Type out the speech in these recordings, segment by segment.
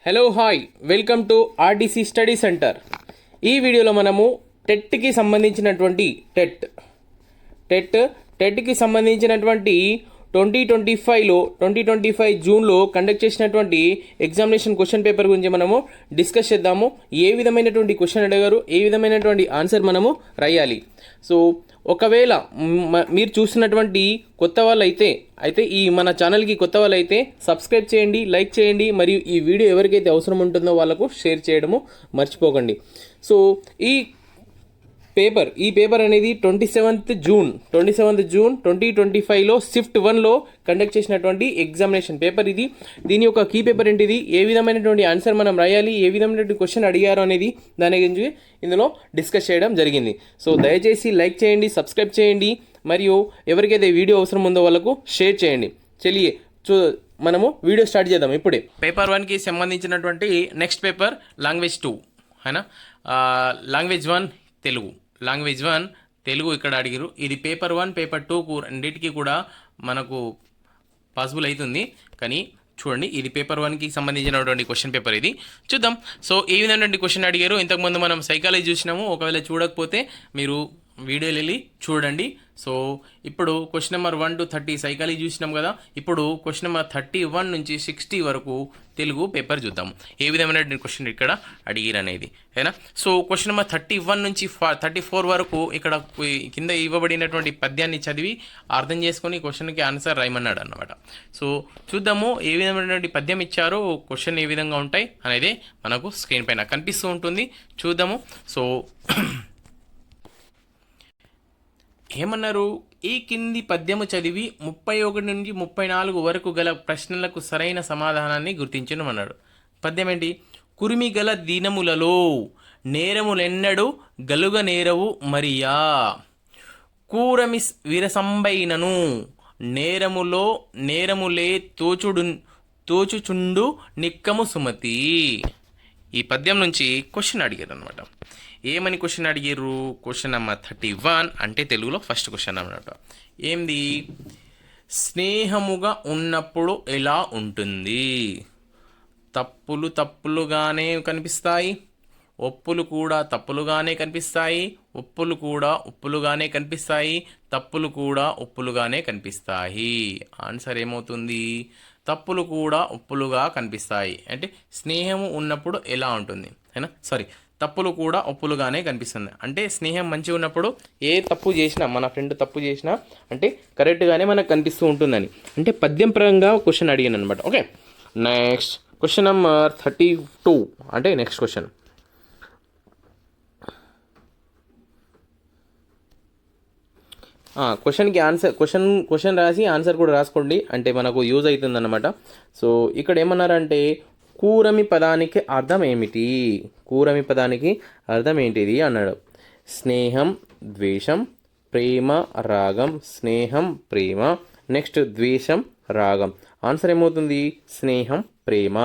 Hello hi welcome to RTC study centre. ఈ వీడియోలో మనము టెట్కి సంబంధించినటువంటి టెట్కి సంబంధించినటువంటి 2025 జూన్లో కండక్ట్ చేసినటువంటి ఎగ్జామినేషన్ క్వశ్చన్ పేపర్ గురించి మనము డిస్కస్ చేద్దాము. ఏ విధమైనటువంటి క్వశ్చన్ అడిగారు, ఏ విధమైనటువంటి ఆన్సర్ మనము రాయాలి. సో ఒకవేళ మీరు చూసినటువంటి కొత్త వాళ్ళు అయితే ఈ మన ఛానల్కి కొత్త వాళ్ళు అయితే సబ్స్క్రైబ్ చేయండి, లైక్ చేయండి, మరియు ఈ వీడియో ఎవరికైతే అవసరం ఉంటుందో వాళ్ళకు షేర్ చేయడము మర్చిపోకండి. సో ఈ పేపర్ అనేది 27th జూన్ 2025లో షిఫ్ట్ 1లో కండక్ట్ చేసినటువంటి ఎగ్జామినేషన్ పేపర్ ఇది. దీని యొక్క కీ పేపర్ ఏంటిది, ఏ విధమైనటువంటి ఆన్సర్ మనం రాయాలి, ఏ విధమైనటువంటి క్వశ్చన్ అడిగారు అనేది దాని గురించి ఇందులో డిస్కస్ చేయడం జరిగింది. సో దయచేసి లైక్ చేయండి, సబ్స్క్రైబ్ చేయండి, మరియు ఎవరికైతే వీడియో అవసరం ఉందో వాళ్ళకు షేర్ చేయండి. చలియే మనము వీడియో స్టార్ట్ చేద్దాం ఇప్పుడే. పేపర్ 1కి సంబంధించినటువంటి నెక్స్ట్ పేపర్ లాంగ్వేజ్ 2 అయినా లాంగ్వేజ్ 1 తెలుగు ఇక్కడ అడిగారు. ఇది పేపర్ 1 పేపర్ 2 రెండింటికి కూడా మనకు పాసిబుల్ అవుతుంది. కానీ చూడండి, ఇది పేపర్ 1కి సంబంధించినటువంటి క్వశ్చన్ పేపర్ ఇది. చూద్దాం. సో ఈ విధమైనటువంటి క్వశ్చన్ అడిగారు. ఇంతకుముందు మనం సైకాలజీ చూసినాము. ఒకవేళ చూడకపోతే మీరు వీడియోలు వెళ్ళి చూడండి. సో ఇప్పుడు క్వశ్చన్ నెంబర్ 1 to 30 సైకాలజీ చూసినాం కదా. ఇప్పుడు క్వశ్చన్ నెంబర్ 31 నుంచి 60 వరకు తెలుగు పేపర్ చూద్దాం. ఏ విధమైన క్వశ్చన్ ఇక్కడ అడిగిరు అనేది అయినా. సో క్వశ్చన్ నెంబర్ 31 నుంచి 34 వరకు ఇక్కడ కింద ఇవ్వబడినటువంటి పద్యాన్ని చదివి అర్థం చేసుకొని క్వశ్చన్కి ఆన్సర్ రాయమన్నాడు అన్నమాట. సో చూద్దాము ఏ విధమైనటువంటి పద్యం ఇచ్చారో, క్వశ్చన్ ఏ విధంగా ఉంటాయి అనేది మనకు స్క్రీన్ పైన కనిపిస్తూ ఉంటుంది. చూద్దాము. సో ఏమన్నారు, ఈ కింది పద్యము చదివి 31 నుంచి 34 వరకు గల ప్రశ్నలకు సరైన సమాధానాన్ని గుర్తించమన్నాడు. పద్యం ఏంటి? కురిమి గల దినములలో నేరములెన్నడు గలుగ నేరవు మరియా, కూరమి విరసంబైనను నేరములే తోచుచుండు నిక్కము సుమతి. ఈ పద్యం నుంచి క్వశ్చన్ అడిగారు అనమాట. ఏమని క్వశ్చన్ అడిగారు? క్వశ్చన్ నెంబర్ 31 అంటే తెలుగులో ఫస్ట్ క్వశ్చన్ అన్నమాట. ఏంది? స్నేహముగా ఉన్నప్పుడు ఎలా ఉంటుంది? తప్పులు తప్పులుగానే కనిపిస్తాయి, ఒప్పులు కూడా తప్పులుగానే కనిపిస్తాయి, ఒప్పులు కూడా ఉప్పులుగానే కనిపిస్తాయి, తప్పులు కూడా ఉప్పులుగానే కనిపిస్తాయి. ఆన్సర్ ఏమవుతుంది? తప్పులు కూడా ఉప్పులుగా కనిపిస్తాయి. అంటే స్నేహము ఉన్నప్పుడు ఎలా ఉంటుంది అయినా తప్పులు కూడా ఒప్పులుగానే కనిపిస్తుంది. అంటే స్నేహం మంచిగా ఉన్నప్పుడు ఏ తప్పు చేసినా, మన ఫ్రెండ్ తప్పు చేసినా అంటే కరెక్ట్గానే మనకు కనిపిస్తూ ఉంటుందని. అంటే పద్యం పరంగా క్వశ్చన్ అడిగాను అనమాట. ఓకే, నెక్స్ట్ క్వశ్చన్ నెంబర్ 32 అంటే నెక్స్ట్ క్వశ్చన్. క్వశ్చన్కి ఆన్సర్ క్వశ్చన్ రాసి ఆన్సర్ కూడా రాసుకోండి, అంటే మనకు యూజ్ అవుతుంది అన్నమాట. సో ఇక్కడ ఏమన్నారంటే కూరమి పదానికి అర్థం ఏమిటి? కూరమి పదానికి అర్థం ఏంటిది అన్నాడు. స్నేహం, ద్వేషం, ప్రేమ, రాగం. స్నేహం, ప్రేమ, నెక్స్ట్ ద్వేషం, రాగం. ఆన్సర్ ఏమవుతుంది? స్నేహం, ప్రేమ.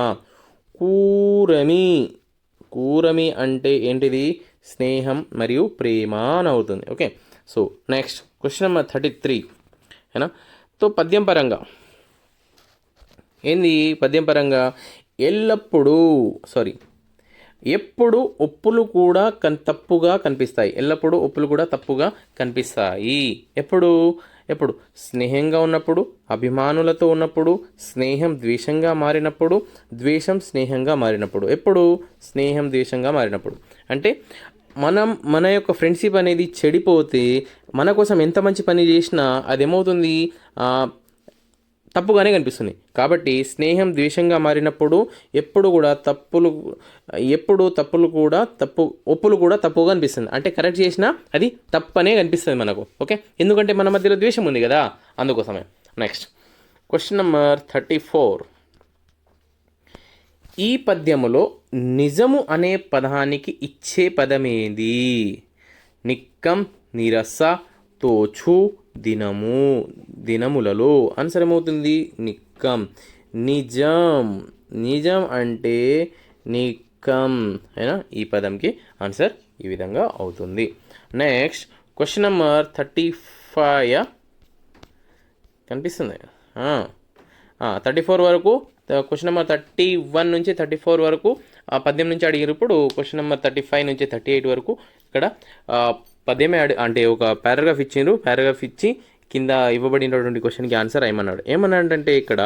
కూరమి అంటే ఏంటిది? స్నేహం మరియు ప్రేమ అని అవుతుంది. Okay, so next question number 33 అయినా. తో పద్యం పరంగా ఏంది? పద్యం పరంగా ఎప్పుడు ఒప్పులు కూడా తప్పుగా కనిపిస్తాయి. ఎల్లప్పుడూ ఒప్పులు కూడా తప్పుగా కనిపిస్తాయి. ఎప్పుడు స్నేహంగా ఉన్నప్పుడు, అభిమానులతో ఉన్నప్పుడు, స్నేహం ద్వేషంగా మారినప్పుడు, ద్వేషం స్నేహంగా మారినప్పుడు. ఎప్పుడు స్నేహం ద్వేషంగా మారినప్పుడు. అంటే మన యొక్క ఫ్రెండ్షిప్ అనేది చెడిపోతే, మన కోసం ఎంత మంచి పని చేసినా అదేమవుతుంది? తప్పుగానే కనిపిస్తుంది. కాబట్టి స్నేహం ద్వేషంగా మారినప్పుడు ఒప్పులు కూడా తప్పుగా కనిపిస్తుంది. అంటే కరెక్ట్ చేసినా అది తప్పనే కనిపిస్తుంది మనకు. ఓకే, ఎందుకంటే మన మధ్యలో ద్వేషం ఉంది కదా, అందుకోసమే. Next question number 34. ఈ పద్యములో నిజము అనే పదానికి ఇచ్చే పదమేది? నిక్కం, నిరస, తోచు, దినములలో. ఆన్సర్ ఏమవుతుంది? నిక్కం. నిజం అంటే నిక్కం అయినా ఈ పదంకి ఆన్సర్ ఈ విధంగా అవుతుంది. నెక్స్ట్ క్వశ్చన్ నెంబర్ 35 కనిపిస్తుంది. 34 వరకు క్వశ్చన్ నెంబర్ 31 నుంచి 34 వరకు 18 నుంచి అడిగారు. ఇప్పుడు క్వశ్చన్ నెంబర్ 35 నుంచి 38 వరకు ఇక్కడ పద్యమే అంటే ఒక పారాగ్రాఫ్ ఇచ్చిండ్రు. పారాగ్రాఫ్ ఇచ్చి కింద ఇవ్వబడినటువంటి క్వశ్చన్కి ఆన్సర్ ఏమన్నాడు. ఏమన్నాడంటే ఇక్కడ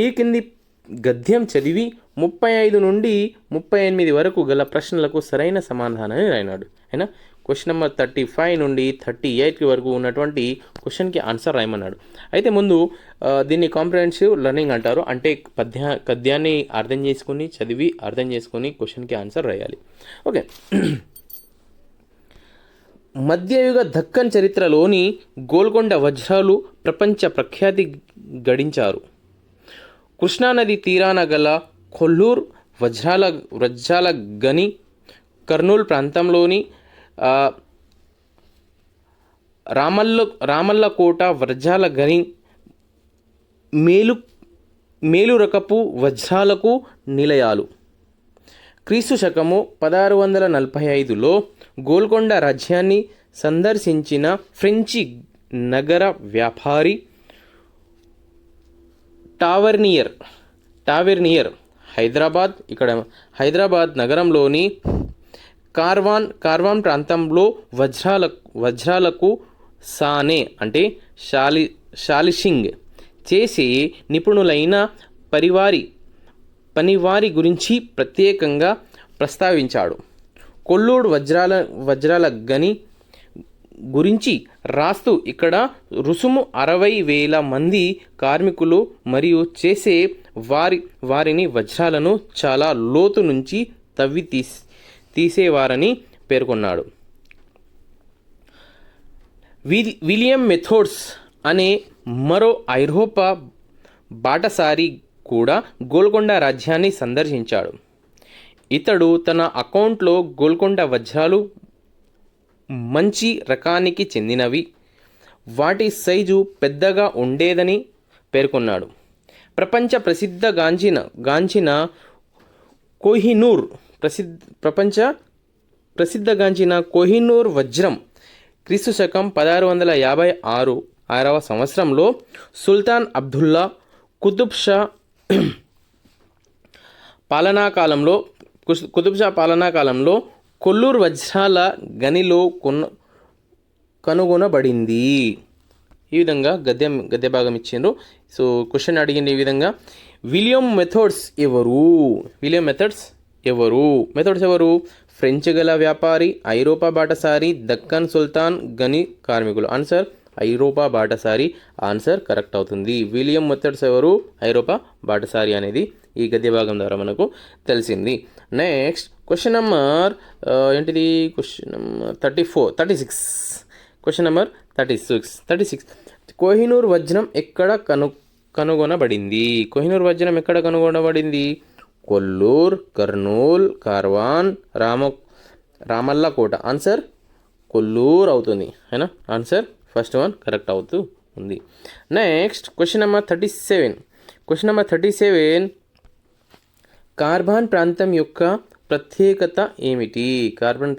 ఈ కింది గద్యం చదివి 35 నుండి 38 వరకు గల ప్రశ్నలకు సరైన సమాధానాన్ని రాయినాడు. అయినా క్వశ్చన్ నెంబర్ 35 నుండి 38 వరకు ఉన్నటువంటి క్వశ్చన్కి ఆన్సర్ రాయమన్నాడు. అయితే ముందు దీన్ని కాంప్రహెన్సివ్ లెర్నింగ్ అంటారు. అంటే గద్యాన్ని అర్థం చేసుకుని చదివి అర్థం చేసుకొని క్వశ్చన్కి ఆన్సర్ రాయాలి. ఓకే. మధ్యయుగ దక్కన్ చరిత్రలోని గోల్కొండ వజ్రాలు ప్రపంచ ప్రఖ్యాతి గడించారు. కృష్ణానది తీరాన గల కొల్లూర్ వజ్రాల గని, కర్నూలు ప్రాంతంలోని రామల్లకోట వజ్రాల గని మేలు రకపు వజ్రాలకు నిలయాలు. క్రీస్తు శకము 1645లో గోల్కొండ రాజ్యాన్ని సందర్శించిన ఫ్రెంచి నగర వ్యాపారి టావెర్నియర్ హైదరాబాద్ నగరంలోని కార్వాన్ ప్రాంతంలో వజ్రాలకు సానే అంటే షాలిషింగ్ చేసే నిపుణులైన పనివారి గురించి ప్రత్యేకంగా ప్రస్తావించాడు. కొల్లూరు వజ్రాల గని గురించి రాస్తూ ఇక్కడ రుసుము 60,000 మంది కార్మికులు మరియు చేసే వారిని వజ్రాలను చాలా లోతు నుంచి తవ్వి తీసేవారని పేర్కొన్నాడు. విలియం మెథోడ్స్ అనే మరో ఐరోపా బాటసారి కూడా గోల్కొండ రాజ్యాన్ని సందర్శించాడు. ఇతడు తన అకౌంట్లో గోల్కొండ వజ్రాలు మంచి రకానికి చెందినవి, వాటి సైజు పెద్దగా ఉండేదని పేర్కొన్నాడు. ప్రపంచ ప్రసిద్ధగాంచిన కోహినూర్ వజ్రం క్రీస్తు శకం 1656వ సంవత్సరంలో సుల్తాన్ అబ్దుల్లా కుతుబ్ షా పాలనాకాలంలో కొల్లూరు వజ్రాల గనిలో కనుగొనబడింది. ఈ విధంగా గద్య భాగం ఇచ్చిండ్రు. సో క్వశ్చన్ అడిగింది ఈ విధంగా, విలియం మెథడ్స్ ఎవరు? ఫ్రెంచ్ గల వ్యాపారి, ఐరోపా బాటసారి, దక్కన్ సుల్తాన్ గని కార్మికులు. ఆన్సర్ ఐరోపా బాటసారి. ఆన్సర్ కరెక్ట్ అవుతుంది. విలియం మెథడ్స్ ఎవరు? ఐరోపా బాటసారి అనేది ఈ గద్య భాగం ద్వారా మనకు తెలిసింది. నెక్స్ట్ క్వశ్చన్ నెంబర్ ఏంటిది? Question number 36. Question number 36. Kohinoor వజ్రం ఎక్కడ కనుగొనబడింది? కోహినూర్ వజ్రం ఎక్కడ కనుగొనబడింది? కొల్లూర్, కర్నూల్, కార్వాన్, రామల్లకోట. ఆన్సర్ కొల్లూర్ అవుతుంది. అయినా ఆన్సర్ ఫస్ట్ వన్ కరెక్ట్ అవుతూ ఉంది. Next question number 37. కార్వాన్ ప్రాంతం యొక్క ప్రత్యేకత ఏమిటి? కార్వాన్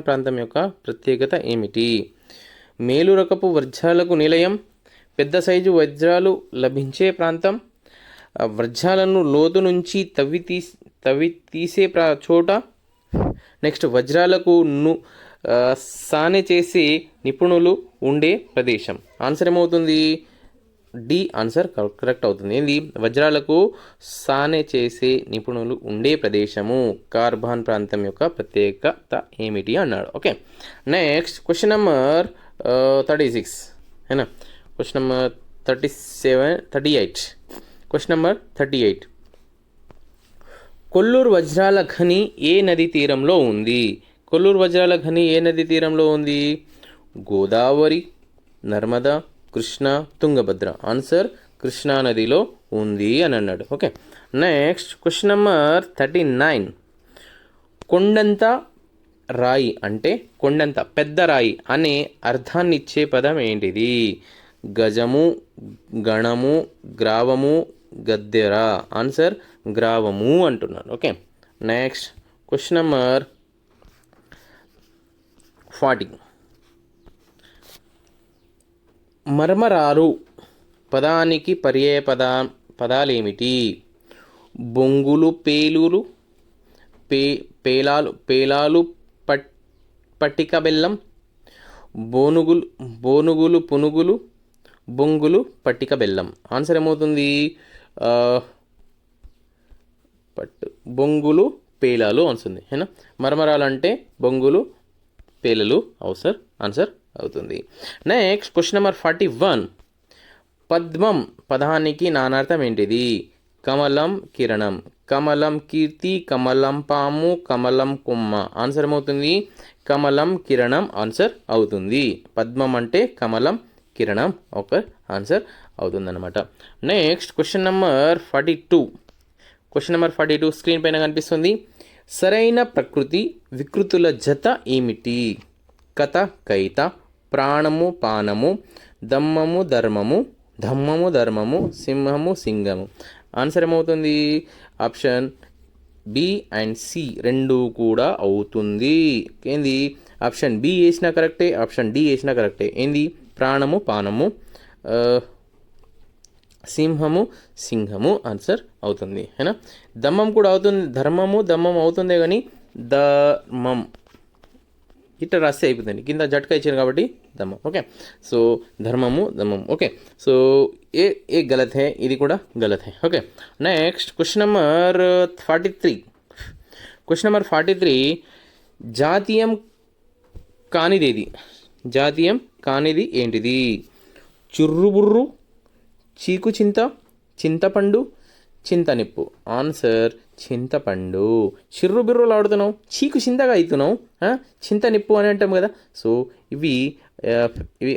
ప్రాంతం యొక్క ప్రత్యేకత ఏమిటి? మేలు రకపు వజ్రాలకు నిలయం, పెద్ద సైజు వజ్రాలు లభించే ప్రాంతం, వజ్రాలను లోతు నుంచి తవ్వి తీసే చోట, నెక్స్ట్ వజ్రాలకు సానె చేసే నిపుణులు ఉండే ప్రదేశం. ఆన్సర్ ఏమవుతుంది? డి ఆన్సర్ కరెక్ట్ అవుతుంది. ఏంది? వజ్రాలకు సానె చేసే నిపుణులు ఉండే ప్రదేశము. కార్వాన్ ప్రాంతం యొక్క ప్రత్యేకత ఏమిటి అన్నాడు. ఓకే. Next question number 36. అయినా question number 38. Question number 38. Kolluru వజ్రాల ఖని ఏ నది తీరంలో ఉంది? కొల్లూరు వజ్రాల ఖని ఏ నది తీరంలో ఉంది? గోదావరి, నర్మదా, కృష్ణా, తుంగభద్ర. ఆన్సర్ కృష్ణా నదిలో ఉంది అని అన్నాడు. ఓకే. Next question number 39. కొండంత రాయి అంటే కొండంత పెద్ద రాయి అనే అర్థాన్ని ఇచ్చే పదం ఏంటిది? గజము, గణము, గ్రావము, గద్దెర. ఆన్సర్ గ్రావము అంటున్నాను. ఓకే. Next question number 40. మర్మరాలు పదానికి పదాలేమిటి? బొంగులు పేలులు, పేలాలు పేలాలు, పట్టిక బెల్లం, బోనుగులు బోనుగులు పునుగులు, బొంగులు పట్టిక బెల్లం. ఆన్సర్ ఏమవుతుంది? బొంగులు పేలాలు వస్తుంది హేనా. మరమరాలు అంటే బొంగులు పేలలు ఆన్సర్ అవుతుంది. Next question number 41. పద్మం పదానికి నానార్థం ఏంటిది? కమలం కిరణం, కమలం కీర్తి, కమలం పాము, కమలం కొమ్మ. ఆన్సర్ ఏమవుతుంది? కమలం కిరణం ఆన్సర్ అవుతుంది. పద్మం అంటే కమలం కిరణం ఒక ఆన్సర్ అవుతుందన్నమాట. Next question number 42. Question number 42 screen పైన కనిపిస్తుంది. సరైన ప్రకృతి వికృతుల జత ఏమిటి? కథ కైత, ప్రాణము పానము, దమ్మము ధర్మము, సింహము సింగము. ఆన్సర్ ఏమవుతుంది? ఆప్షన్ బి అండ్ సి రెండు కూడా అవుతుంది. ఏంది? ఆప్షన్ బి వేసినా కరెక్టే, ఆప్షన్ డి వేసినా కరెక్టే. ఏంది? ప్రాణము పానము, సింహము సింహము ఆన్సర్ అవుతుంది హేనా. దమ్మం కూడా అవుతుంది, ధర్మము దమ్మం అవుతుందే కానీ ధర్మం ఇట్లా రాస్తే అయిపోతుంది. కింద జట్కా ఇచ్చారు కాబట్టి దమ్మం. ఓకే, సో ధర్మము దమ్మం. ఓకే, సో ఏ గలత్ హే, ఇది కూడా గలత్ హే. Okay, next question number 43. Question number 43. జాతీయం కానిదేది? జాతీయం కానిది ఏంటిది? చుర్రుబుర్రు, చీకు చింత, చింతపండు, చింతనిప్పు. ఆన్సర్ చింతపండు. చిర్రు బిర్రులు ఆడుతున్నావు, చీకు చింతగా అవుతున్నావు, చింతనిప్పు అని అంటాం కదా. సో ఇవి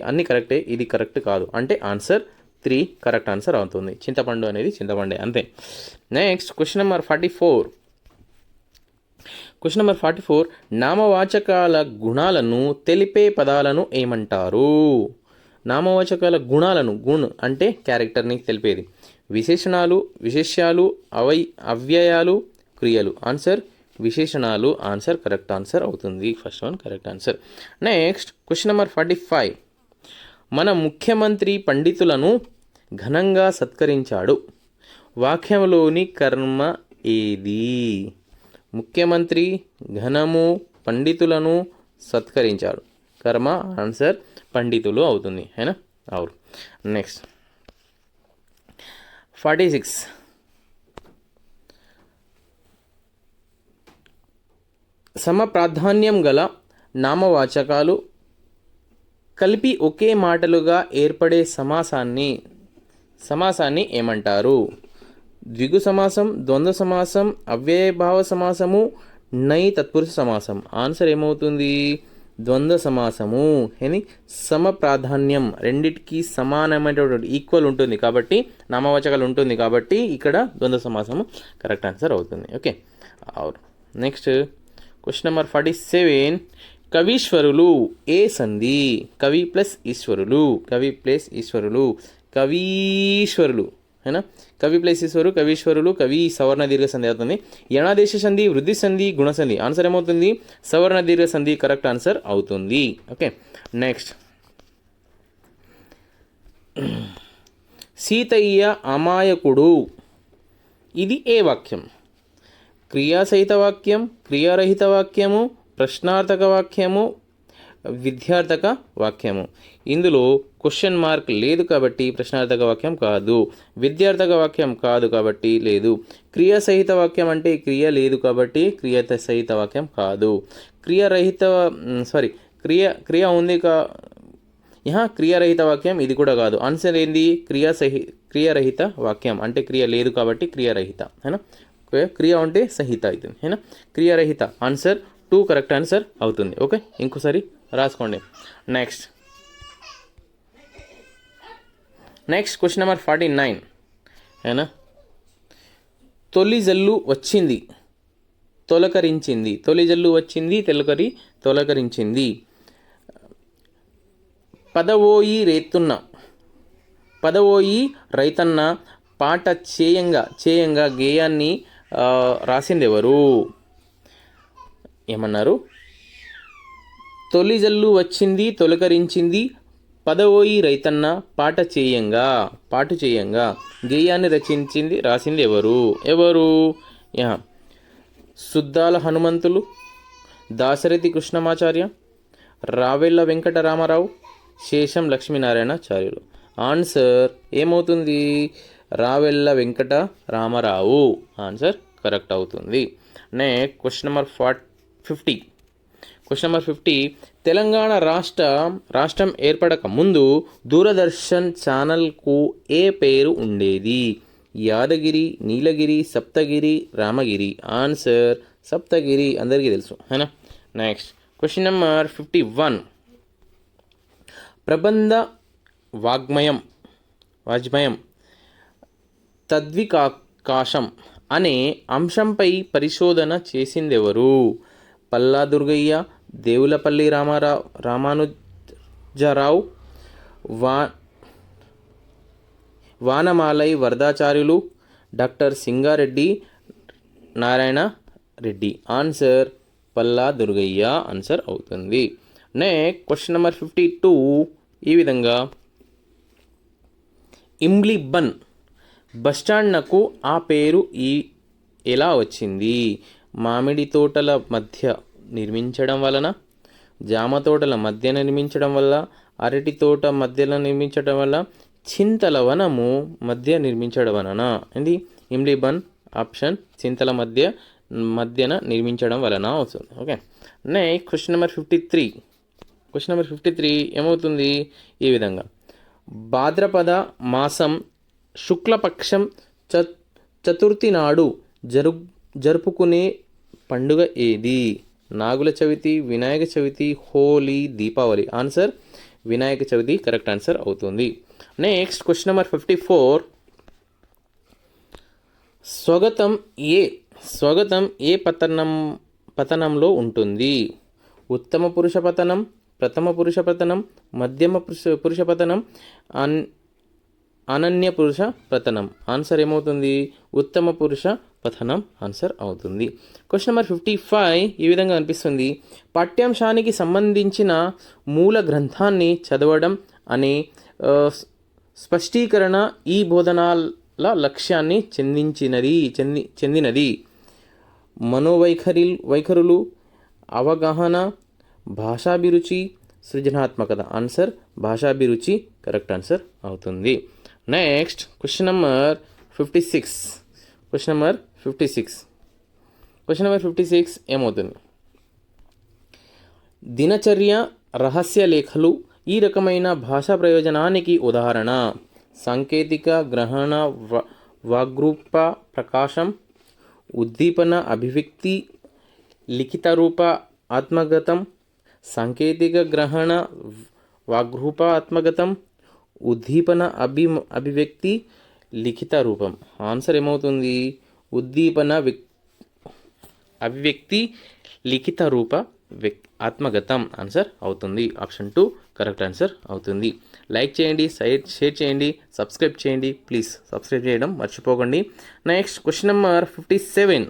అన్నీ కరెక్టే, ఇది కరెక్ట్ కాదు. అంటే ఆన్సర్ 3 కరెక్ట్ ఆన్సర్ అవుతుంది. చింతపండు అనేది చింతపండే అంతే. Next question number 44. Question number 44. నామవాచకాల గుణాలను తెలిపే పదాలను ఏమంటారు? నామవాచకాల గుణాలను, గుణ్ అంటే క్యారెక్టర్ని తెలిపేది. విశేషణాలు, విశేష్యాలు, అవ్యయాలు, క్రియలు. ఆన్సర్ విశేషణాలు ఆన్సర్ కరెక్ట్ ఆన్సర్ అవుతుంది. First one correct answer. Next question number 45. మన ముఖ్యమంత్రి పండితులను ఘనంగా సత్కరించాడు. వాక్యంలోని కర్మ ఏది? ముఖ్యమంత్రి ఘనము పండితులను సత్కరించాడు. కర్మ ఆన్సర్ పండితులు అవుతుంది హేనా. అవును. నెక్స్ట్ 46. సమ ప్రాధాన్యం గల నామవాచకాలు కలిపి ఒకే మాటలుగా ఏర్పడే సమాసాన్ని ఏమంటారు? ద్విగు సమాసం, ద్వంద్వ సమాసం, అవ్యయభావ సమాసము, నై తత్పురుష సమాసం. ఆన్సర్ ఏమవుతుంది? ద్వంద్వ సమాసము. అని సమ ప్రాధాన్యం రెండిటికి సమానమైనటువంటి ఈక్వల్ ఉంటుంది కాబట్టి, నామవాచకాలు ఉంటుంది కాబట్టి ఇక్కడ ద్వంద్వ సమాసము కరెక్ట్ ఆన్సర్ అవుతుంది. ఓకే, అవును. Next question number 47. కవీశ్వరులు ఏ సంధి? కవి ప్లస్ ఈశ్వరులు, కవీశ్వరులు है ना. कवि प्लस ఈశ్వరు, కవీశ్వరులు, కవి సవర్ణ దీర్ఘ సంధి అవుతుంది. యణాదేశ సంధి, వృద్ధి సంధి, గుణ సంధి. ఆన్సర్ ఏమవుతుంది? సవర్ణ దీర్ఘ సంధి కరెక్ట్ ఆన్సర్ అవుతుంది. ఓకే, నెక్స్ట్ సీతయ్య అమాయకుడు. ఇది ఏ వాక్యం? క్రియాసహిత వాక్యం, క్రియారహిత వాక్యము, ప్రశ్నార్థక వాక్యము, విద్యార్థక వాక్యము. ఇందులో క్వశ్చన్ మార్క్ లేదు కాబట్టి ప్రశ్నార్థక వాక్యం కాదు, విద్యార్థక వాక్యం కాదు కాబట్టి లేదు. క్రియాసహిత వాక్యం అంటే క్రియ లేదు కాబట్టి క్రియాసహిత వాక్యం కాదు. క్రియ ఉంది క్రియారహిత వాక్యం ఇది కూడా కాదు. ఆన్సర్ ఏంది? క్రియారహిత వాక్యం అంటే క్రియ లేదు కాబట్టి క్రియారహిత హేనా. క్రియ అంటే సహిత అవుతుంది హేనా. క్రియారహిత ఆన్సర్ 2 కరెక్ట్ ఆన్సర్ అవుతుంది. ఓకే, ఇంకోసారి రాసుకోండి. Next question number 49 హేనా. తొలి జల్లు వచ్చింది, తొలకరించింది. తొలి జల్లు వచ్చింది, తొలకరించింది. పదవోయి రైతన్న పాట చేయంగా గేయాన్ని రాసింది ఎవరు? ఏమన్నారు? తొలి జల్లు వచ్చింది, తొలకరించింది, పదవోయి రైతన్న పాటు చేయంగా గేయాన్ని రాసింది ఎవరు యా సుద్దాల హనుమంతులు, దాశరథి కృష్ణమాచార్య, రావెళ్ళ వెంకటరామారావు, శేషం లక్ష్మీనారాయణాచార్యులు. ఆన్సర్ ఏమవుతుంది? రావెళ్ళ వెంకట రామారావు ఆన్సర్ కరెక్ట్ అవుతుంది. Next question number 50. Question number 50. Telangana రాష్ట్రం ఏర్పడక ముందు దూరదర్శన్ ఛానల్కు ఏ పేరు ఉండేది? యాదగిరి, నీలగిరి, సప్తగిరి, రామగిరి. ఆన్సర్ సప్తగిరి, అందరికీ తెలుసు హేనా. Next question number 51. ప్రబంధ వాజ్మయం తద్వికాశం అనే అంశంపై పరిశోధన చేసిందెవరు? Palla Durgaiah, Devulapalli Ramanujarao, Vanamamalai Varadacharyulu, doctor Singareddy Narayana Reddy. Answer Palla Durgaiah answer అవుతుంది. నెక్స్ట్ క్వశ్చన్ నెంబర్ 52 ఈ విధంగా ఇమ్లిబన్ బస్టాండ్నకు ఆ పేరు ఎలా వచ్చింది? మామిడి తోటల మధ్య నిర్మించడం వలన, జామ తోటల మధ్య నిర్మించడం వల్ల, అరటి తోట మధ్యలో నిర్మించడం వల్ల, చింతల వనము మధ్య నిర్మించడం వలన. ఇది ఇమ్లిబన్ ఆప్షన్ చింతల మధ్యన నిర్మించడం వలన వస్తుంది. Okay. Next question number 53. Question number 53 ఏమవుతుంది? ఈ విధంగా భాద్రపద మాసం శుక్లపక్షం చతుర్థి నాడు జరుపుకునే పండుగ ఏది? Nagula Chavithi, Vinayaka Chavithi, Holi, Deepavali. Answer Vinayaka Chavithi correct answer అవుతుంది. Next question number 54. స్వగతం ఏ పతనంలో ఉంటుంది? ఉత్తమ పురుష పతనం, ప్రథమ పురుష పతనం, మధ్యమ పురుష పతనం, అనన్య పురుష పతనం. ఆన్సర్ ఏమవుతుంది? ఉత్తమ పురుష పతనం ఆన్సర్ అవుతుంది. క్వశ్చన్ నెంబర్ 55 ఈ విధంగా అనిపిస్తుంది. పాఠ్యాంశానికి సంబంధించిన మూల గ్రంథాన్ని చదవడం అనే స్పష్టీకరణ ఈ బోధనాల లక్ష్యాన్ని చెందినది. మనోవైఖరులు, అవగాహన, భాషాభిరుచి, సృజనాత్మకత. ఆన్సర్ భాషాభిరుచి కరెక్ట్ ఆన్సర్ అవుతుంది. Next question number 56. Question number 56 ఏమవుతుంది? దినచర్య, రహస్య లేఖలు ఈ రకమైన భాషా ప్రయోజనానికి ఉదాహరణ. సాంకేతిక, గ్రహణ, వాగ్రూప, ప్రకాశం, ఉద్దీపన, అభివ్యక్తి, లిఖిత రూప, ఆత్మగతం. సాంకేతిక, గ్రహణ, వాగ్రూప, ఆత్మగతం, ఉద్దీపన, అభివ్యక్తి, లిఖిత రూపం. ఆన్సర్ ఏమవుతుంది? ఉద్దీపన, అభివ్యక్తి, లిఖిత రూప, ఆత్మగతం ఆన్సర్ అవుతుంది. ఆప్షన్ 2 కరెక్ట్ ఆన్సర్ అవుతుంది. లైక్ చేయండి, షేర్ చేయండి, సబ్స్క్రైబ్ చేయండి. ప్లీజ్ సబ్స్క్రైబ్ చేయడం మర్చిపోకండి. Next question number 57.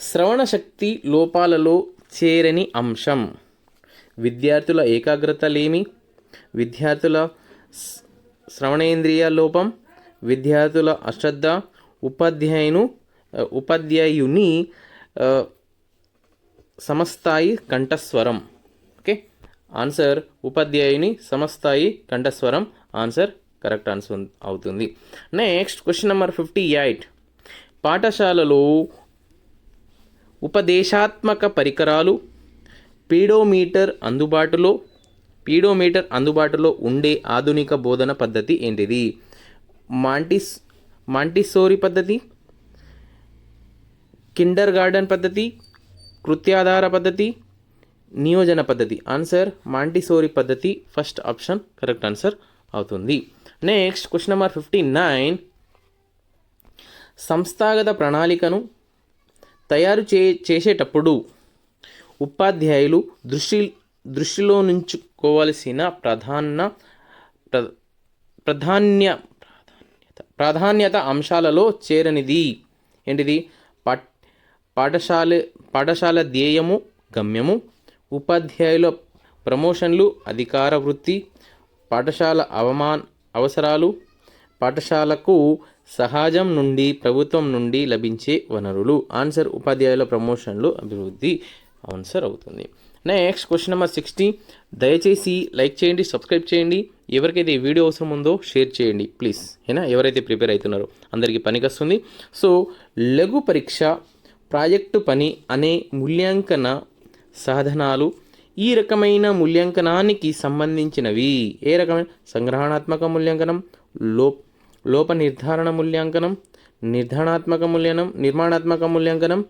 శ్రవణ శక్తి లోపాలలో చేరని అంశం. విద్యార్థుల ఏకాగ్రత లేమి, విద్యార్థుల శ్రవణేంద్రియ లోపం, విద్యార్థుల అశ్రద్ధ, ఉపాధ్యాయుని సమస్థాయి కంఠస్వరం. ఓకే. ఆన్సర్ ఉపాధ్యాయుని సమస్థాయి కంఠస్వరం ఆన్సర్ కరెక్ట్ ఆన్సర్ అవుతుంది. Next question number 58. పాఠశాలలో ఉపదేశాత్మక పరికరాలు, పీడోమీటర్ అందుబాటులో ఉండే ఆధునిక బోధన పద్ధతి ఏంటిది? మాంటిసోరీ పద్ధతి, కిండర్ గార్డెన్ పద్ధతి, కృత్యాధార పద్ధతి, నియోజన పద్ధతి. ఆన్సర్ మాంటిసోరీ పద్ధతి ఫస్ట్ ఆప్షన్ కరెక్ట్ ఆన్సర్ అవుతుంది. Next question number 59. సంస్థాగత ప్రణాళికను తయారు చేసేటప్పుడు ఉపాధ్యాయులు దృష్టిలో నుంచుకోవాల్సిన ప్రాధాన్యత అంశాలలో చేరనిది ఏంటిది? పాఠశాల ధ్యేయము, గమ్యము, ఉపాధ్యాయుల ప్రమోషన్లు, అధికార వృత్తి, పాఠశాల అవసరాలు, పాఠశాలకు సహజం నుండి ప్రభుత్వం నుండి లభించే వనరులు. ఆన్సర్ ఉపాధ్యాయుల ప్రమోషన్లు, అభివృద్ధి ఆన్సర్ అవుతుంది. Next question number 60. దయచేసి లైక్ చేయండి, సబ్స్క్రైబ్ చేయండి. ఎవరికైతే ఈ వీడియో అవసరం ఉందో షేర్ చేయండి ప్లీజ్. ఏనా ఎవరైతే ప్రిపేర్ అవుతున్నారో అందరికీ పనికొస్తుంది. సో లఘు పరీక్ష, ప్రాజెక్టు పని అనే మూల్యాంకన సాధనాలు ఈ రకమైన మూల్యాంకనానికి సంబంధించినవి. ఏ రకమైన? సంగ్రహణాత్మక మూల్యాంకనం, లోప నిర్ధారణ మూల్యాంకనం, నిర్మాణాత్మక మూల్యాంకనం,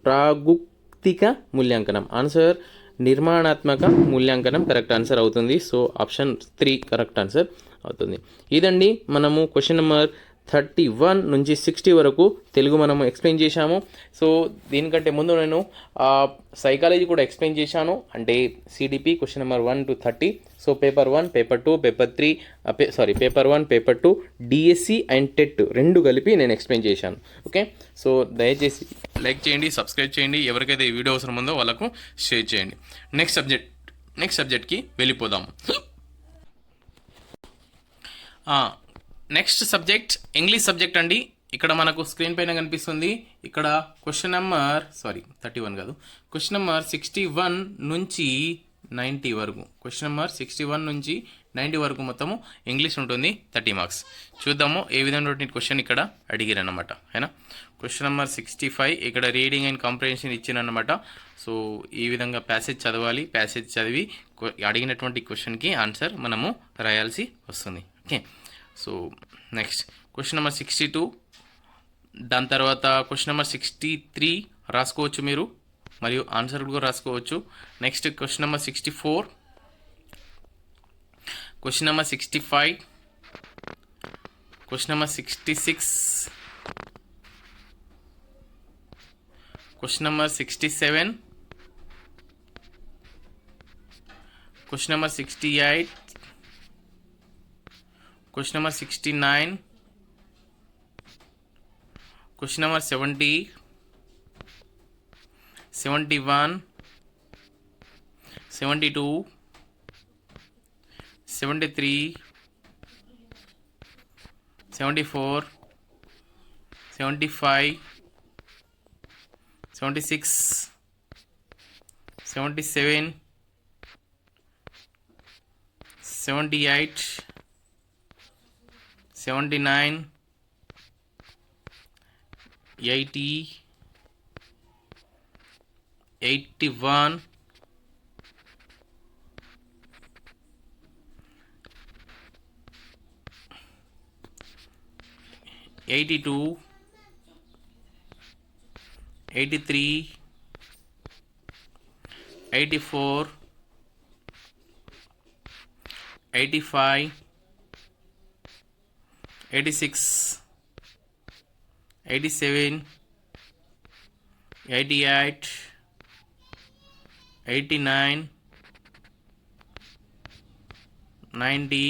ప్రాగుక్తిక మూల్యాంకనం. ఆన్సర్ నిర్మాణాత్మక మూల్యాంకనం కరెక్ట్ ఆన్సర్ అవుతుంది. సో ఆప్షన్ 3 కరెక్ట్ ఆన్సర్ అవుతుంది. ఇదండి మనము క్వశ్చన్ నెంబర్ 31 నుంచి 60 వరకు తెలుగు మనము ఎక్స్ప్లెయిన్ చేశాము. సో దీనికంటే ముందు నేను సైకాలజీ కూడా ఎక్స్ప్లెయిన్ చేశాను, అంటే CDP question number 1 to 30. So paper 1, paper 2, paper 3 paper 1, paper 2 DSC and TET రెండు కలిపి నేను ఎక్స్ప్లెయిన్ చేశాను. ఓకే, సో దయచేసి లైక్ చేయండి, సబ్స్క్రైబ్ చేయండి. ఎవరికైతే ఈ వీడియో అవసరం ఉందో వాళ్ళకు షేర్ చేయండి. నెక్స్ట్ సబ్జెక్ట్కి వెళ్ళిపోదాము. నెక్స్ట్ సబ్జెక్ట్ ఇంగ్లీష్ సబ్జెక్ట్ అండి. ఇక్కడ మనకు స్క్రీన్ పైన కనిపిస్తుంది. ఇక్కడ క్వశ్చన్ నెంబర్ 31 కాదు, క్వశ్చన్ నెంబర్ 61 నుంచి 90 వరకు. క్వశ్చన్ నెంబర్ 61 నుంచి 90 వరకు మొత్తము ఇంగ్లీష్ ఉంటుంది, 30 మార్క్స్. చూద్దాము ఏ విధమైన క్వశ్చన్ ఇక్కడ అడిగిరన్నమాట. అయినా క్వశ్చన్ నెంబర్ 65 ఇక్కడ రీడింగ్ అండ్ కాంప్రిహెన్షన్ ఇచ్చినన్నమాట. సో ఈ విధంగా ప్యాసేజ్ చదవాలి. ప్యాసేజ్ చదివి అడిగినటువంటి క్వశ్చన్కి ఆన్సర్ మనము రాయాల్సి వస్తుంది. Okay, so next question number 62, దాని తర్వాత క్వశ్చన్ నెంబర్ 63 రాసుకోవచ్చు మీరు, మరియు ఆన్సర్ కూడా రాసుకోవచ్చు. Next question number 64, question number 65, question number 66, question number 67, question number 68, question number 69, question number 70, 71, 72, 73, 74, 75, 76, 77, 78, 79, 80, 81, 82, 83, 84, 85, 86, 87, 88, 89, 90,